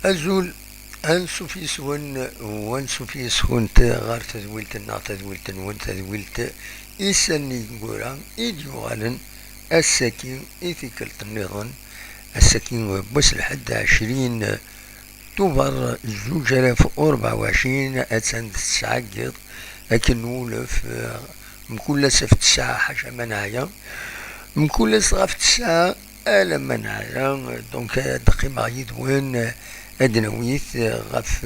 أزول أنسو في سون وانسو في سون غار تذويلت النار تذويلت نون تذويلت إيساني قورا إيديوغالن السكين إيثيكلت النظام السكين بس لحد 20 أكتوبر 2024 أتسند تسعقد لكن نولف مكلس في الساعة حاجة منايا مكلس غف الساعة ألا منايا دونك دقيمة يدوين أدنويث غف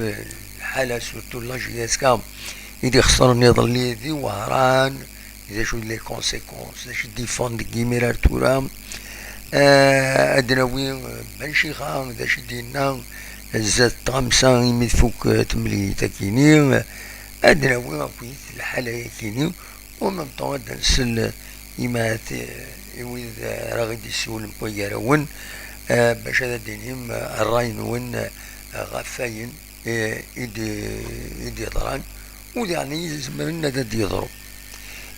الحالة سورتو لاجياسكا إذا خسرني ظلي ذي وهران إذا شو لي كونسيكونس إذا شو ديفون دي جيميرار تورام أدنوين بنشيخان إذا شو دينا زاد غمسة يمد فوق تملي تاكيني أدنوين أكويث الحالة يكيني ومن طوال نسل إمات إذا راغد يسول مبيرون باش هذا دينهم الراينون غفاين إدي ضران ويعني يزمرنا دا يضرب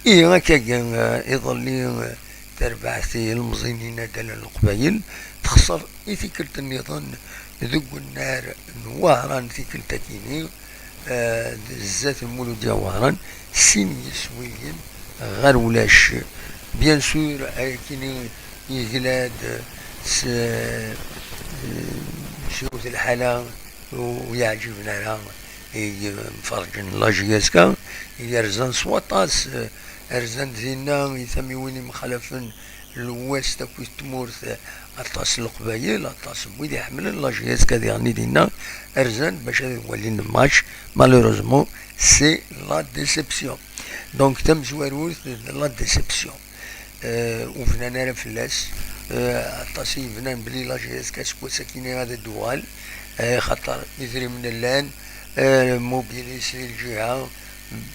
إيه هكا يظل تربعثي المزينين دال القبايل تخسر إثيكلت النظام ذوق النار نواران ثيكل تاكيني زات المولودية وهران سين يسويين غير ولاش بيان سور كيني يجلاد شروط الحالة ويعجبنا لها مفرجن لاجياسكا يرزان سواطاس أرزان دينا يثمي ويني مخالفن الواس تاكو تمورث أطاس القبايل أطاس بويدي يحملن لاجياسكا ديالني دينا أرزان باش يولين الماتش مالوروزمون سي لا ديسيبسيون دونك تم زواروث لا ديسيبسيون وفنا نعرف فلاس أطاسي فنان بلي لاجياسكا سكو ساكيني هذا الدوال خطر يثري من اللان موبيليسي الجهة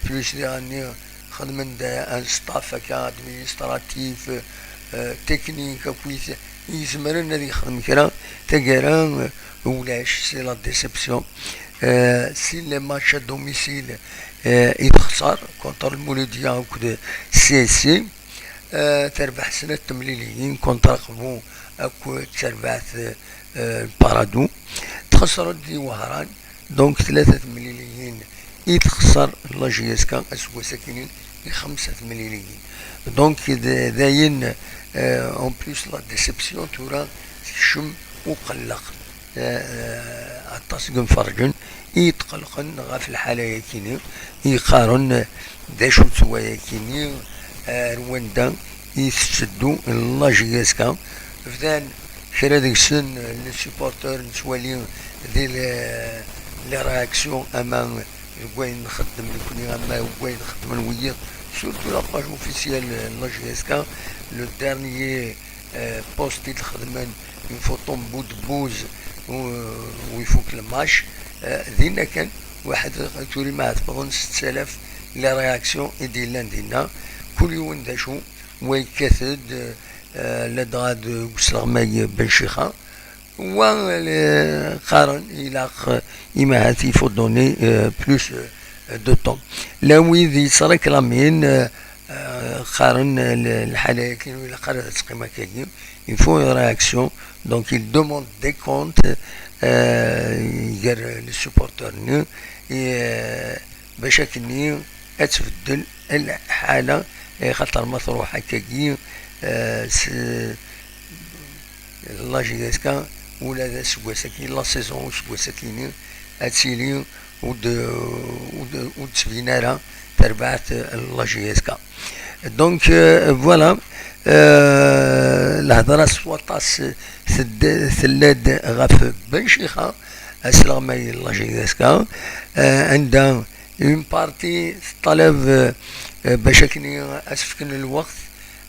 بلوس يعني خدمن دا ان ستاف هكا ادمينستراتيف تكنيك كويس يزمرنا اللي يخدم كرا تقرا ولاش سي لا ديسيبسيون سي لي ماتش دوميسيل يتخسر كونتر المولودية وكذا سي تربح سنة تمليليين كونتر قبو اكو تربحت البارادو تخسرت دي وهران دونك 3 مليليين يتخسر لاجياسكا اسوا ساكنين 5 مليليين دونك داين اون بليس لا ديسيبسيون تورا شم وقلق التصق مفرجن يتقلقن غاف الحالة يكيني يقارن داشو تسوا يكيني رواندا يتشدو لاجياسكا فدان كرا ديك السن لي سيبورتور نسوالي دي لي رياكسيون اما وين نخدم لكوني اما وين نخدم ويا سورتو لاباج اوفيسيال لاجياسكا لو دارنيي بوست اللي خدمان يفو طومبو دبوز ويفوك الماش دينا كان واحد توري معاه تبغون 6000 لي رياكسيون يدير لنا كل يوم داشو ويكثد لدغاد وسلغماي بن شيخة وقارن إلى إما هاتي فو دوني بلوس دو طون لا ويذي صارك رامين قارن الحالة كينو إلا قارن تسقيمة كاكيو يفو رياكسيون دونك il demande des comptes يقر للسوبورتور نيو باش كني أتفدل الحالة خاطر مطروحة كاكيو لاجياسكا ولا ذا سوا ساكين لا سيزون سوا ساكيني اتسيلي وتسفينارا تربعت لاجياسكا دونك فوالا الهضره سواطاس ثلاد غاف بن شيخه اسلامي لاجياسكا عندها اون بارتي طلب باش كني اسفكن الوقت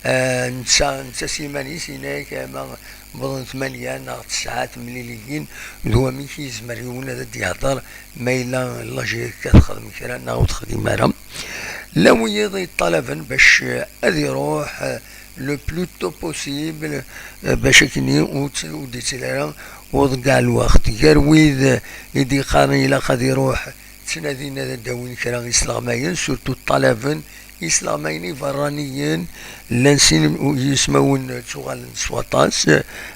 نسا سيماني سيناي كما بضن 8 ناغ 9 مليليين هو مين كيزمر يولنا دا يهضر مايلا لاجي كتخدم كرا ناغ تخدم مرا لا ويضي طلبا باش غادي يروح لو بلوتو بوسيبل باش كني وديتيلا وضقع الوقت غير ويد يدي قارن الى غادي يروح تنادينا داوين كرا اسلاميين سورتو الطلبا إسلاميين فرانيين لانسين يسمون شغل سواطاس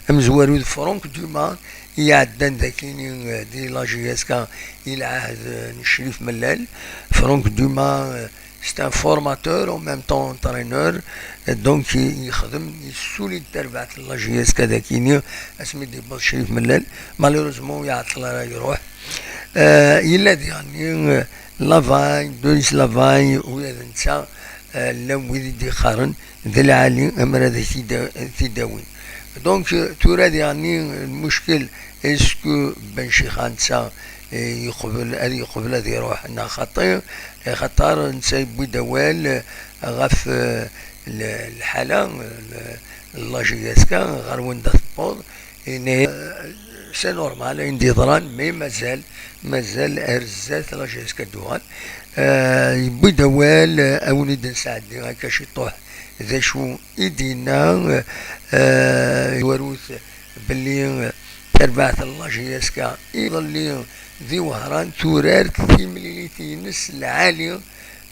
مزوارو فرانك دوما يعدن ذاكيني دي لا جي اس كا العهد شريف ملال فرانك دوما c'est un formateur en même temps entraîneur donc يخدم يسولي تربعة لا جي اس كا ذاكيني اسمي دي باز شريف ملال مالوروزمون يعطل راه يروح إلا يعني لافاي دويس لافاي ويا نتا لم ويدي قارن ذا العالي أمر هذا تداوين دونك توراد يعني المشكل اسكو بن شيخان تا يقبل هذا يروح لنا خطر نسيبو دوال غف الحالة لا جي اس كا غير وين داسبور سي نورمال عندي ضران مي مازال ارزات لا جي اس كا دوال يبوي دوال اوليد نساعدني هكا شي طوح ذا شو ايدينا وروث باللي تربعت الله جي اس كا يظل ذي وهران تورار 3 مليليتين نس العالي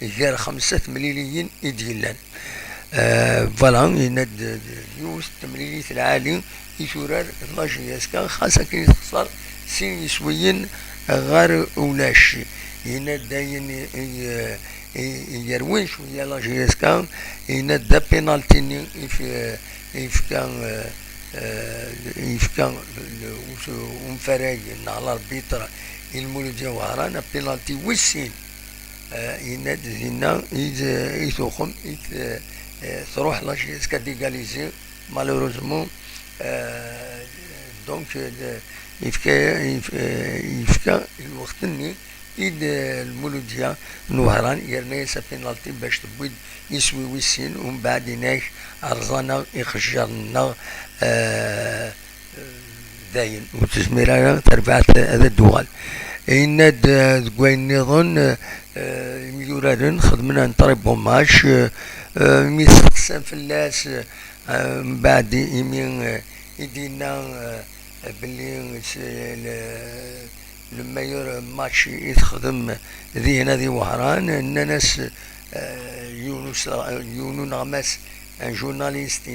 غير 5 مليليين يديلان فوالا يند يوست مليليت العالي يتورار الله جي اس كا خاصة كي يتخسر سين يسويين غير ولاش يند داين يروين شويه لا جي اس كا يند بينالتي يفكان ومفراج على البيتر المولد وهران بينالتي وسين يند زينا يتوخم تروح لا جي اس كا ديغاليزي مالوروزمون دونك يفكا الوقت اني إيد المولوديا نوهران يرمي بينالتي باش تبويد يسوي ويسين ومن بعد يناش أرزانا يخجرنا داين وتزميرا تربعت هذا الدول إن دقوين نظن يورادن خدمنا نطرب بوماش ميسقسم في اللاس من بعد يمين يدينا باللي المايور ماتش يتخدم ذي هنا ذي وهران الناس يونو نغماس ان جورناليست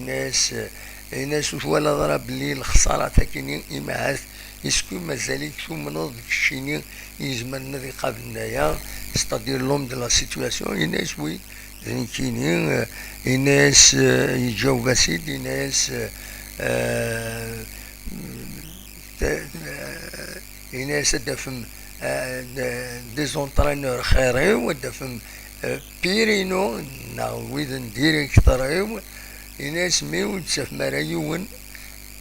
ناس ولا ضرب لي الخساره تاكيني إماعات يسكو مازاليك ثم نوض الشيني يزمرنا ذي قابلنايا ستادير لوم دو لا سيتواسيون الناس وي ذنكيني الناس يجاوب سيدي الناس الناس دفم دي زونترينور خيري ودفم بيرينو ناويدن ديريكتوريو الناس ميو تسف مرايون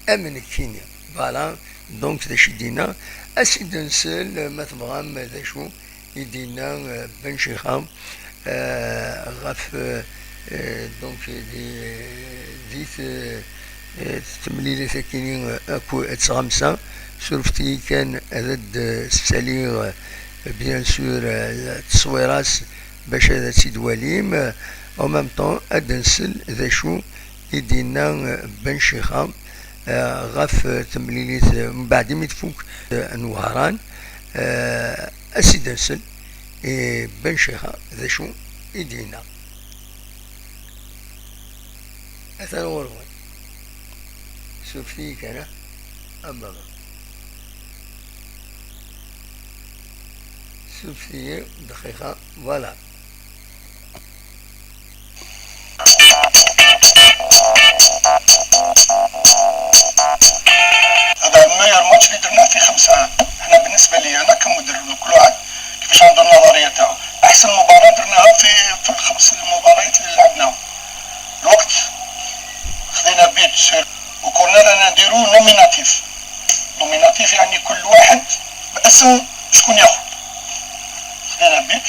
امن كينيا فوالا دونك ذا شدينا اسيد نسل ما تبغى ذا شو يدينا بن شيخام غف دونك دي تمليلة ثكينين اكو اتغمسة سورفتي كان هذا السالي بيان سور تصويرات باش هذا سيد وليم او ميم طون ادنسل ذا شو يدينا بن شيخام غف تمليليت من بعد ما تفوك نوهران اسيدنسل بن شيخا ذا شو يدينا اثر ورغوي سوفي كان أما سوفي دقيقة فوالا هذا الماير ماتش اللي درناه في 5 عام. احنا بالنسبة لي أنا كمدرب وكل واحد كيفاش عنده النظرية تاعو. أحسن مباراة درناها في ال5 المباريات اللي لعبناهم. الوقت خذينا بيت وكنا رانا نديرو نوميناتيف يعني كل واحد باسم شكون ياخذ. خذينا بيت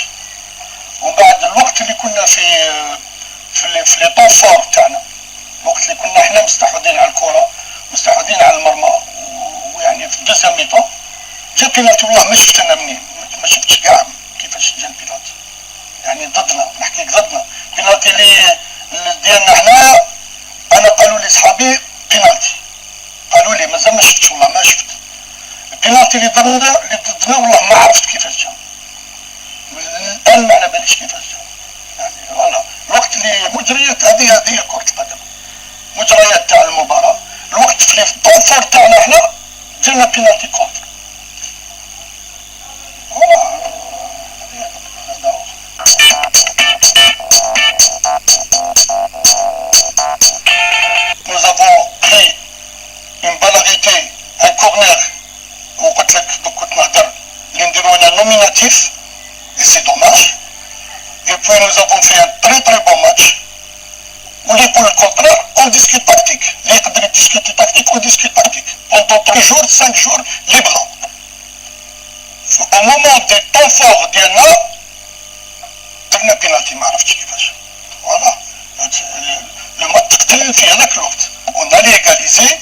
ومن بعد الوقت اللي كنا في لي طون فور تاعنا، الوقت اللي كنا احنا مستحوذين على الكرة مستحوذين على المرمى ويعني في الدوزيام ميطون جا بينالتي. والله ما شفت انا منين، ما شفتش كاع كيفاش جا البينالتي، يعني ضدنا، نحكيك ضدنا. البينالتي اللي ديالنا احنا انا قالوا لي صحابي بينالتي، قالوا لي مازال ما شفتش، والله ما شفت البينالتي اللي ضدنا والله ما عرفت كيفاش جا، الان ما على باليش كيفاش جا. يعني فوالا الوقت اللي مجريات هذه كرة القدم، مجريات تاع المباراة. الوقت اللي في الطونفور تاعنا احنا ديرنا بينالتي كونتر. فوالا nous avons pris une balle arrêtée, un corner, وقلت لك كنت نهضر اللي نديرو هنا نوميناتيف et c'est dommage. Et puis nous avons fait un très très bon match. Ou les pour le contraire, on discute tactique. Les يقدر discuter tactique, on discute tactique. Pendant 3 jours, 5 jours, libre. Au moment des temps forts ديالنا درنا بينالتي ما عرفتش كيفاش. فوالا لو ماتش قتل في هذاك الوقت. On a égalisé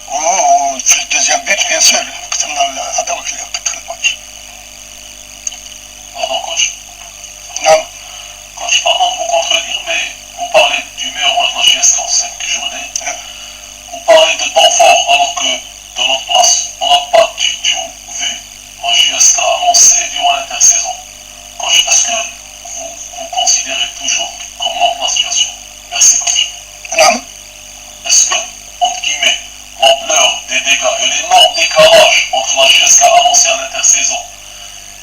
وفي الدوزيام بيت بيان سور قتلنا هذاك اللي قتل الماتش. Pardon, coach. نعم. Coach, pardon de vous contredire, mais vous parlez du meilleur match de la JSK en 5 journées. Vous parlez de temps fort, alors que de notre place, on n'a pas du tout vu la JSK annoncer durant l'intersaison. Coach, est-ce que vous considérez toujours comme la situation? Merci, coach. نعم. Est-ce que, entre guillemets, l'ampleur des dégâts et l'énorme décalage entre la JSK annoncée à l'intersaison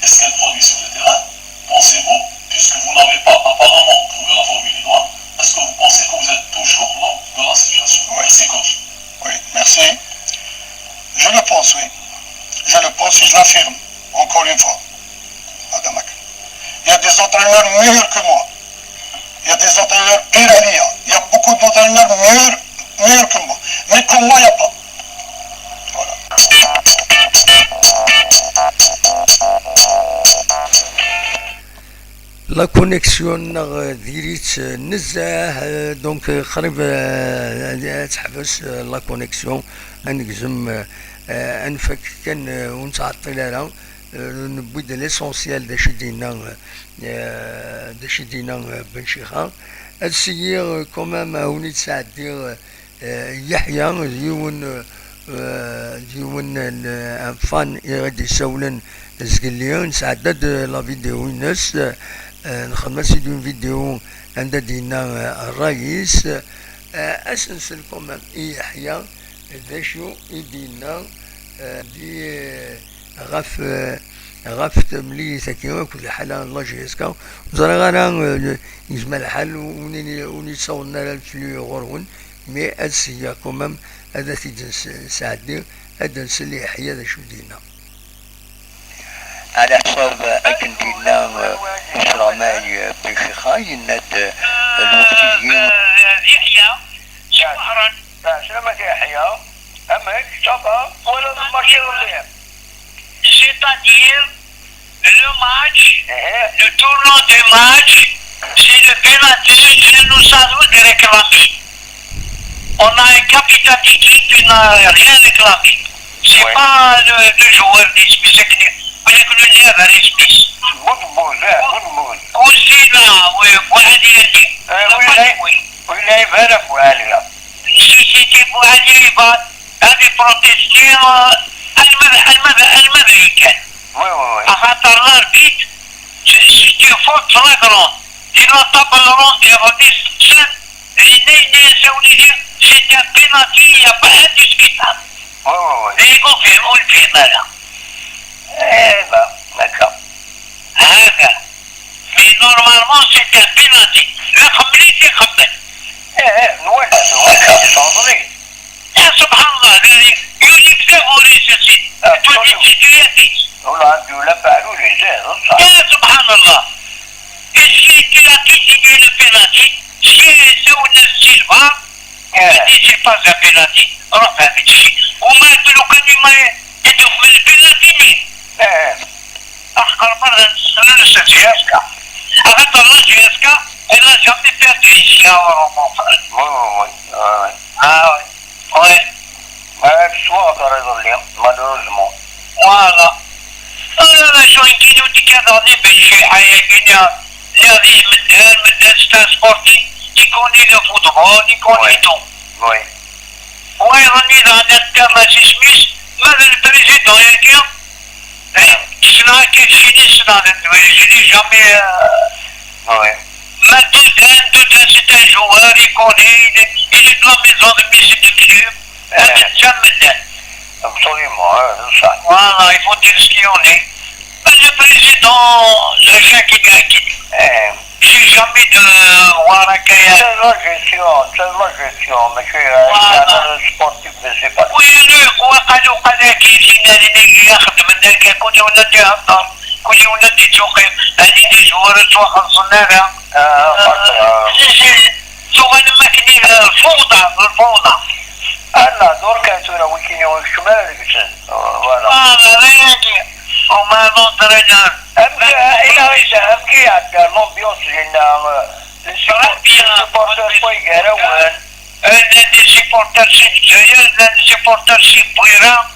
et ce qu'elle produit sur le terrain, pensez-vous, puisque vous n'avez pas apparemment trouvé la formule idoine, est-ce que vous pensez que vous êtes toujours l'homme de la situation? Merci, coach. Oui, merci. Je le pense, oui. Je le pense et je l'affirme, encore une fois. Adamak. Il y a des entraîneurs meilleurs que moi. Il y a des entraîneurs Pirania. Il y a beaucoup d'entraîneurs meilleurs que moi. Mais comme moi, il n'y a pas. Voilà. لا كونيكسيون ديريت نزاه دونك قريب تحبس لا كونيكسيون انجزم انفك كان ونتعطل لها نبدا ليسونسيال داش دينا بن شيخان السير كومام هوني تساعدي يحيى ديون فان يغادي يسولن زقليون نساعدد لا فيديو الناس نخدم سيدون فيديو عند دينا الرئيس اسنسل كومام يحيى داشو يدينا دي غاف تمليسة كيما كل حالة الله جيسكا وزرا غانا يجمع الحال وني صورنا الفلو غورون مي أدسيا كومام هذا تيجن ساعدي هذا نسلي يحيى ذا شو دينا على حساب أكن دينا إسرا ماي بشيخاي يناد المفتيين يحيى شهرا سلامة يحيى أمك صبا ولا ماشي غير c'est-à-dire le match, le tournant du match, c'est le penalty et nous avons réclamé. On a un capitaine d'équipe qui n'a rien réclamé. C'est pas le joueur d'esprit, c'est que le nerf à l'esprit. Aussi là, oui, Bouhadi a dit. Oui, il est vrai, Bouhadi là. Si c'était Bouhadi, il va aller protester المدركة أخطر البيت سيتي فوت فلاغرون إلا طاب الرون دي غادي سن عيني سوليدي سيتي بيناتي با ديسكيتاب يقول فهموا الفهمالة ايوا هكا مي نورمالمون سيتي بيناتي لا خمليتي خمل نولد صادري يا سبحان الله يوليك تغوري سيسي توليك تياتي والله ولا فعلوا لي يا سبحان الله الشيء كلا كيتيني البيناتي شيء سونا السيلفا هذه سي با بيناتي روح هذا الشيء وما لو كان ما يدوم من البيناتي مين اخر مرة نسى جياسكا اخذت الله جياسكا الا جابني بيرتريسيا ورومون oui. Soit t'as raison de lire, malheureusement. Voilà. أنا شو يمكن وتكاثرني بالشيء حياتنا الذي من ستانسبورتي يكون إلى فوتبول يكون إيتو. وي. وأيضا إذا نتكلم سميس ماذا البريزيدون يدير؟ شنا كيف شيني شنا ندوي جامي. وي. ما Doudin c'est un joueur, il connaît, il est de la maison de musique du club. هذا تسمى Absolument, c'est ça. Voilà, il faut dire ce qu'il en est. Mais le président, le chien qui gagne, j'ai jamais de voir un cahier. C'est la gestion, monsieur. Voilà. Le sportif, c'est pas. ويلو وقالوا قال كيجينا اللي يخدم لنا كل ولاد يهضر كل ولاد يتوقف هذه دي جوارات وخلصنا لها سوغا ما كاين الفوضى أنا دور كاتورا ويكيني والشمال كتن. فوالا هذه وما نضرنا أمكي عند لومبيونس لنا السبورتر بويقراوان. لان سيبورترشيب جزائر لان سيبورترشيب بويرا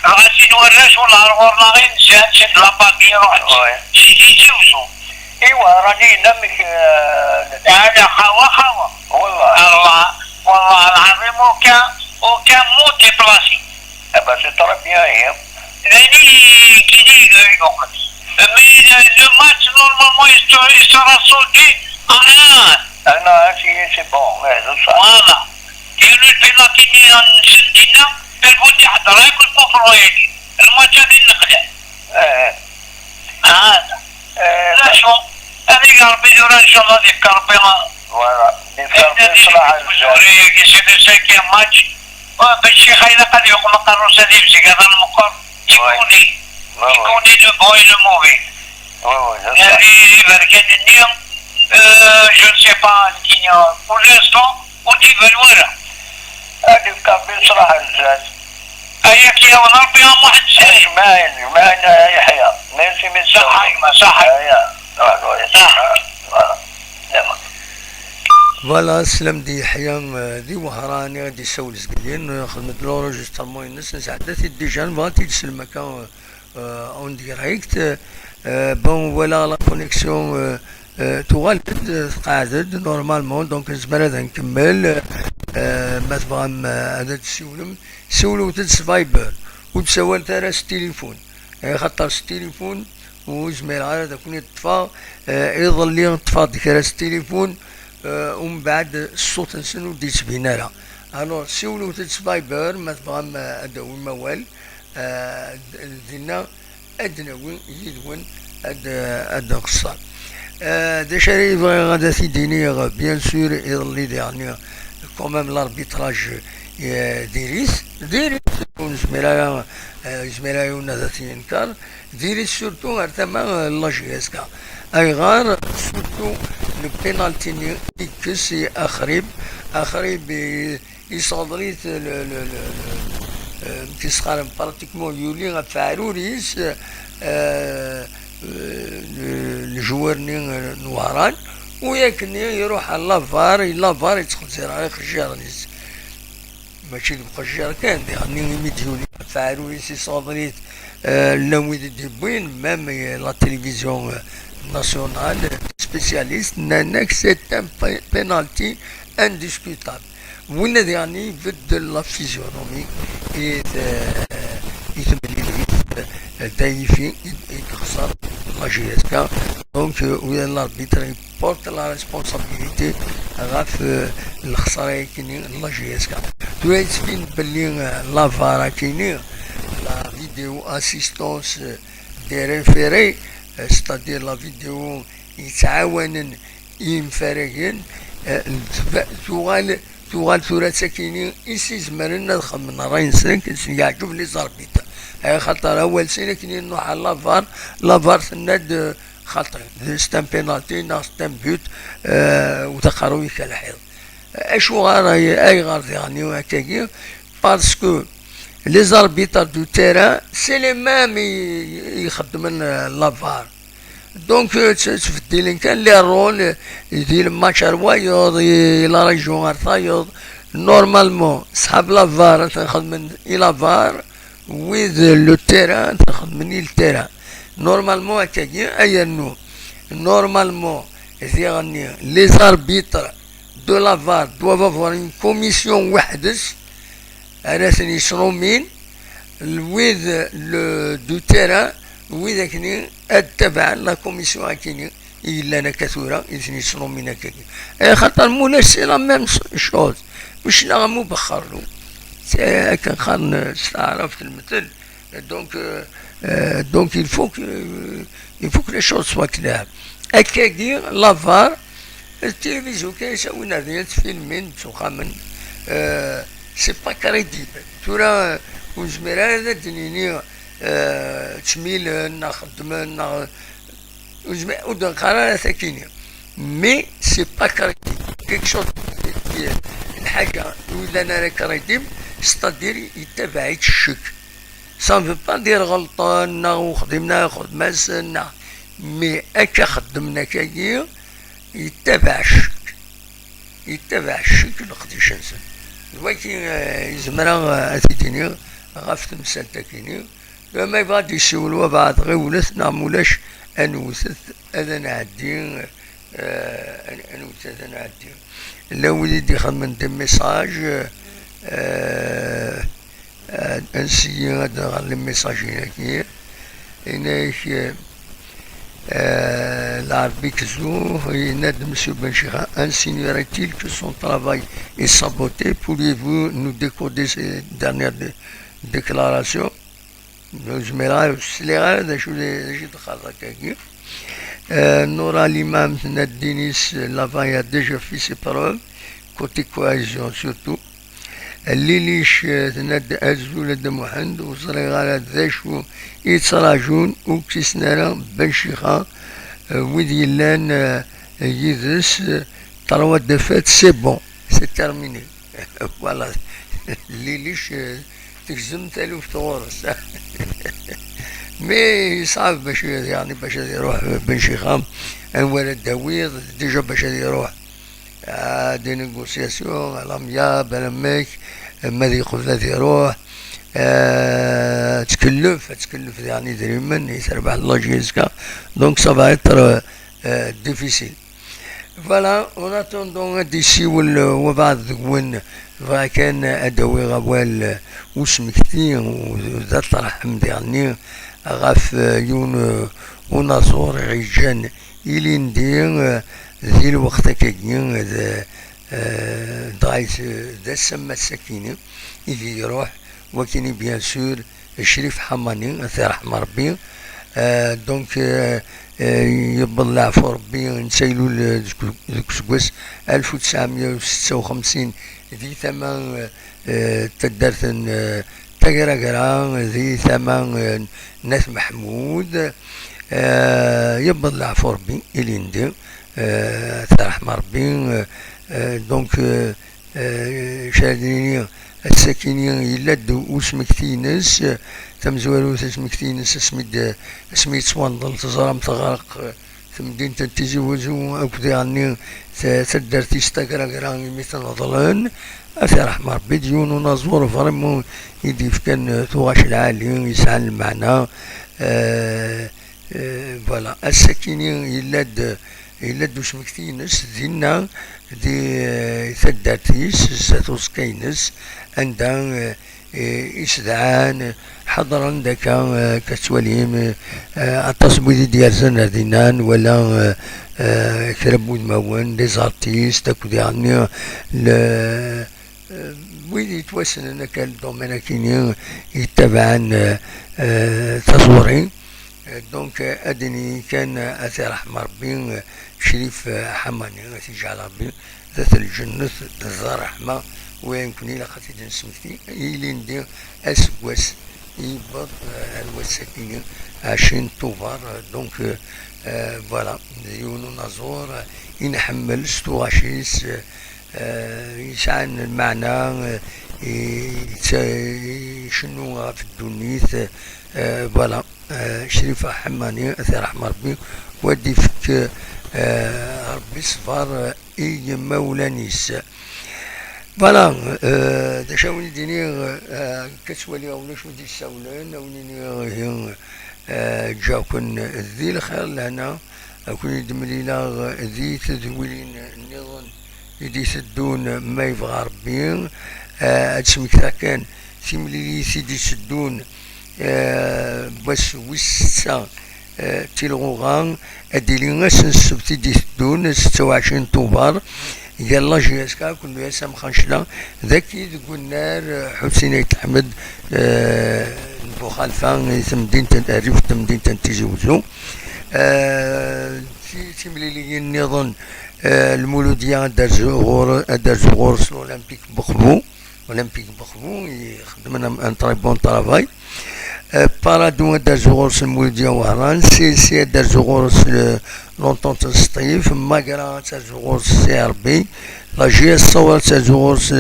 غادي نوراش ولا عرورنا غير نزاد شد لاباكي روح سيدي جوزو. ايوا راني نمك انا خوا والله والله العظيم وكان مو ديبلاسي. ابا سي ترى بيان هي. راني كيني يقعد مي لو ماتش نورمالمون يسترا سولدي انا سي بون هذا صح. فوالا كاينو البينالتي اللي نشدينا البودي حضر ياكل كوفرويدي الماتش هذه نخلع. هذا لا شو هذيك ربي يدور ان شاء الله ديك ربي فوالا يصلح الجوري يسير ساكي ماتش بالشي خايله قد يقوم قروس هذه بشي هذا المقر يكوني لو بوي لو موفي. هذه بركان النيم جو نسي با كينيا بور لانستون ودي بالورا هذه كان يصلح الجاز. هياك يا ونربي هم واحد ساي ما يحيى ماشي من صح فوالا سلام دي يحيى دي وهراني غادي يسول زقلين خدمة لونجسترمون الناس نسعدات ديجا فاتي تسلمك اون ديريكت بون فوالا لا كونيكسيون تغلد تقعد نورمالمون دونك نزمر هذا نكمل ما تبغى هذا تسولم سولو تسفايبر وتسول تراس التليفون خاطر التليفون وزميل هذا كون يطفى يظل لي طفى ديك راس التليفون ومن بعد الصوت نسن وديت بينا لها الوغ سولو تسفايبر ما تبغى هذا هو الموال دينا ادناوين يدون هذا قصار دا شريف غادا سيديني بيان سور يظل لي يعني كومام لاربيتراج ديريس زميلايا وناداتي ينكر ديريس سورتو غير تما لاجيسكا اي غار سورتو لو بينالتي كيس اخرب يصدريت كيسخار براتيكمون يولي غفاروريس الجوار نواران وياكني يروح على لافار يتخزر على خجارنيس ماشي الخجار كان يعني ميديولي فعلوا سي صادريت لويد ديبوين مام لا تلفزيون ناسيونال سبيسياليست نانك سي ان بينالتي انديسكوتابل وين يعني بدل لا فيزيونومي يتملي دايفين يخسر لاجيسكا دونك وين الاربيتر يبورت لا ريسبونسابيليتي غاف الخساره كاينين لاجيسكا تويتسبين بلي لافارا كاينين لا فيديو اسيستونس دي ريفيري ستادير لا فيديو يتعاونن ينفرقين توغال ثلاثة كاينين يسيزمرن نخمن راين سنة يعجب لي زاربيتا خاطر اول سنة كاينين نروح على لافار سند خاطر ستان بينالتي ناقص ستان بيوت وتقروي كالحيض اشو غار اي غار يعني وهكاكي باسكو لي زاربيتر دو تيران سي لي مام يخدمن لافار دونك تفدي لين كان لي رول يدير ماتش روايض لا ريجيون ارثايض نورمالمون صحاب لافار تخدم لافار ويز لو تيران تخدم التيران نورمالمون هكاكي اي نو نورمالمون يعني لي زاربيتر دو لافار doivent avoir une commission وحدس ناس يشرو ويز لو دو تيران وإذا كني أتبع لا كوميسيون هكيني إلا أنا كثورة إذا يشرو من هكاكي خاطر مولاش سي لا ميم شوز واش لا مو بخرلو كنقارن استعرفت المثل. دونك il faut que les choses soient claires. هكاكي لافار التلفزيون كيساوينا ديال فيلمين تخمن سي با كريديبل تورا ونجمر هذا دنيني تشميل نخدم ودن قرار ساكيني مي سي با كريديبل كيك شوط الحاجة ولا انا كريديبل ستادير يتبعك الشك سا نفو با ندير غلطان وخدمنا خدمة مي اكا خدمنا كاكي يتبع الشك نقديش نسن ولكن يزمرا اثيتيني غاف تمثال تاكيني لما يبغى يسولوا بعض غير ولثنا مولاش انوثث هذا نعدي لا وليدي خمن دي ميساج انسي هذا لي ميساج هناك هناك l'arbitre Monsieur Benchira insinuerait-il que son travail est saboté? Pourriez-vous nous décoder ces dernières déclarations? Nora l'imam Nadinis Lavaya a déjà fait ses preuves, côté cohésion surtout. الليليش تناد أزول دموحند وصريغالا ذاشو يتصراجون وكسنارا بنشيخا ويدي لان يدرس تروا دفات سي بون سي ترميني فوالا الليليش تجزم تالوف تغورس مي صعب باش يعني باش يروح بنشيخا انوالد داويض ديجا باش يروح دي نيغوسياسيون الامياب لماك ماذا يقول ذا يروح تكلف يعني دريما يسربح الله جيزكا دونك ça va être difficile. Voilà, en attendant d'ici وبعد وين كان ادوي غوال وسمكتي وذات رحم يعني غاف يون ونصور عيجان إلي ندير ذي الوقت كاين دايس ذا سما السكينة اللي يروح وكيني بيان سور شريف حماني ثي رحم ربي دونك يبلع في ربي نسيلو ذوك سكواس 1956 ذي ثمان تدرثن تقرا ذي ثمان ناس محمود يبلع في ربي اللي ندير ترحم ربي دونك شاديني الساكنين يلاد وسمكتينس تمزوالو تسمكتينس اسميت صواندل تزرم تغرق في مدينة تيزوزو أكدي عني تدرتي ستاكراكراني مثل نظلان ترحم ربي ديون ونزور فريمون يديف كان ثواش العالي يسعى المعنى فوالا الساكنين يلاد وسمكتينس دينا دي ثداتيس ساتوس كينس عندها إسدعان حضرا داكا كتوليم التصويت ديال زنادينان ولا كربود موان دي زارتيست داكو ديالني ويدي يتوسن انا كان الدومين كيني يتبعن تصورين دونك ادني كان اثي رحم ربي شريف حماني تيجعل ربي ذات الجنة ذا رحمة وين كوني لقاتي نسمتي إلي ندير أسواس يبض الوساكين 20 طوفار دونك فوالا يونو نزور ينحمل ستوغاشيس يسعن المعنى شنو في الدنيث فوالا شريف حماني أثي رحمة ربي ودي فك ربي صفار إي مولانيس فوالا دا شاوني ديني كتولي ولاش ودي السولان ونيني هي جاكن ذي الخير لهنا كون يدمليلا ذي تذويلين النظام يدي يسدون ما يبغى ربي هادشي كان سيملي سيدي يسدون بس وسا تيلغوغان اديلي السبت يدي يسدون 26 طوبار قال لا جي اس كا كل ياسم خنشلا ذكي ذكو النار حسين يتحمد بوخالفة تمدين تنعرف تمدين تنتيجي وزو تيمليلي النظام المولودية دار زغور الأولمبيك بخبو يخدم ان تري بون طرافاي بارادو دار زغورس المولودية وهران سي دار زغورس لونطونت السطيف ماكرا تاع زغورس سي ار بي لا جي اس صور تاع زغورس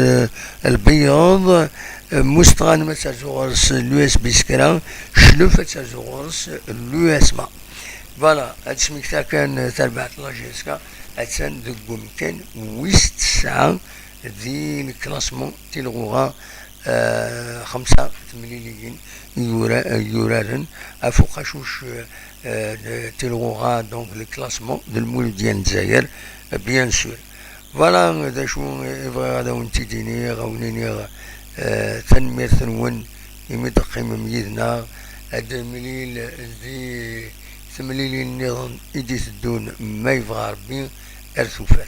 البياض مستغانمة تاع زغورس اليو اس بي سكرا شلوفة تاع زغورس اليو اس ما فوالا هاد السميكتا كان تربعت لا جي اس كا اتسان ذو مكان ويست ساعة ذي الكلاسمون تلغوها 5 مليليين يورارن افوق شوش تلغوها دونك الكلاسمون ديال ديال الجزائر بيان سور فوالا دا شو هذا ونتي ديني غاونيني تنمير ثنون يمي تقيم ميدنا هاد مليل ذي ثمليلين النظام إدي تدون ما يبغى ربي أرثوفات